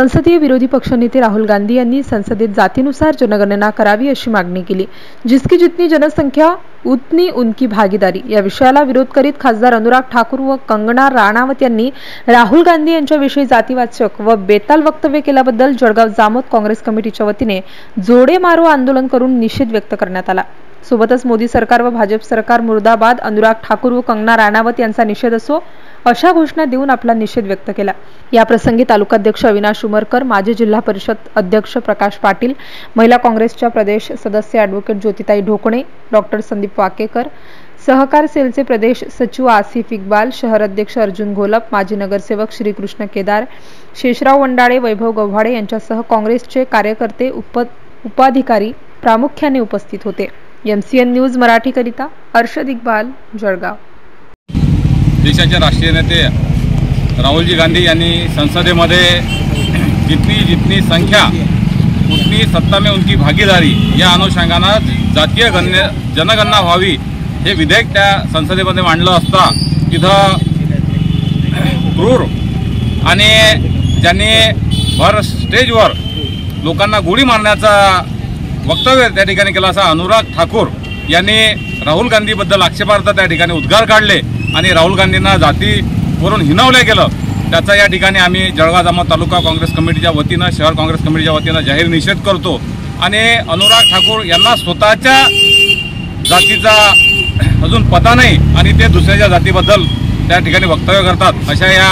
संसदीय विरोधी पक्षनेते राहुल गांधी यांनी संसदेत जातीनुसार जनगणना करावी अशी मागणी केली। जिसकी जितनी जनसंख्या उतनी उनकी भागीदारी या विषयाला विरोध करीत खासदार अनुराग ठाकूर व कंगना राणावत यांनी राहुल गांधी यांच्याविषयी जातीवाचक व बेताल वक्तव्य केल्याबद्दल जळगाव जामोद काँग्रेस कमिटीच्या वतीने जोडे मारो आंदोलन करून निषेध व्यक्त करण्यात आला। सोबतच मोदी सरकार व भाजप सरकार मुर्दाबाद, अनुराग ठाकूर व कंगना राणावत यांचा निषेध असो अशा घोषणा देऊन आपला निषेध व्यक्त केला। या प्रसंगी तालुकाध्यक्ष अविनाश उमरकर, माजी जिल्हा परिषद अध्यक्ष प्रकाश पाटील, महिला काँग्रेसच्या प्रदेश सदस्य ॲडव्होकेट ज्योतिताई ढोकणे, डॉक्टर संदीप वाकेकर, सहकार सेलचे प्रदेश सचिव आसिफ इक्बाल, शहर अध्यक्ष अर्जुन घोलप, माजी नगरसेवक श्रीकृष्ण केदार, शेषराव वंडाळे, वैभव गव्हाडे यांच्यासह काँग्रेसचे कार्यकर्ते उपाधिकारी प्रामुख्याने उपस्थित होते। MCN न्यूज मराठी करिता अर्शद इक्बाल, जळगाव। देशाचे राष्ट्रीय नेते राहुलजी गांधी यांनी संसदेमध्ये जितनी संख्या उतनी सत्ता में उनकी भागीदारी या अनुषंगानं जातीय जनगणना व्हावी हे विधेयक त्या संसदेमध्ये मांडलं असता तिथं क्रूर आणि ज्यांनी भर स्टेजवर लोकांना गोळी मारण्याचा वक्तव्य त्या ठिकाणी केला असा अनुराग ठाकूर यांनी राहुल गांधीबद्दल आक्षेपार्थ त्या ठिकाणी उद्गार काढले आणि राहुल गांधींना जातीवरून हिणवले गेलं। त्याचा या ठिकाणी आम्ही जळगाव जामोद तालुका काँग्रेस कमिटीच्या वतीनं, शहर काँग्रेस कमिटीच्या वतीनं जाहीर निषेध करतो आणि अनुराग ठाकूर यांना स्वतःच्या जातीचा अजून पता नाही आणि ते दुसऱ्याच्या जातीबद्दल त्या ठिकाणी वक्तव्य करतात अशा या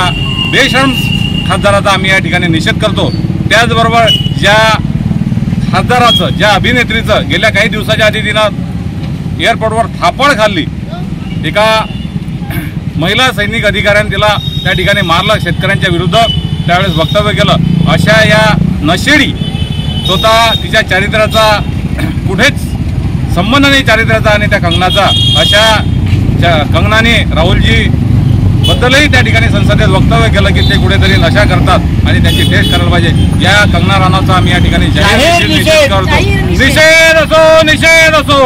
बेशरम खासदाराचा आम्ही या ठिकाणी निषेध करतो। त्याचबरोबर ज्या खासदाराचं, ज्या अभिनेत्रीचं गेल्या काही दिवसाच्या आधी तिनं एअरपोर्टवर थापड खाल्ली, एका महिला सैनिक अधिकाऱ्याने तिला त्या ठिकाणी मारलं, शेतकऱ्यांच्या विरुद्ध त्यावेळेस वक्तव्य केलं। अशा या नशेडी स्वतः तिच्या चारित्र्याचा कुठेच संबंध नाही चारित्र्याचा आणि त्या कंगनाचा, अशा कंगनाने राहुलजी बद्दलही त्या ठिकाणी संसदेत वक्तव्य केलं की ते कुठेतरी नशा करतात आणि त्याची टेस्ट करायला पाहिजे। या कंगना राणावतचा आम्ही या ठिकाणी जाहीर निषेध करतो। निषेध असो, निषेध असो।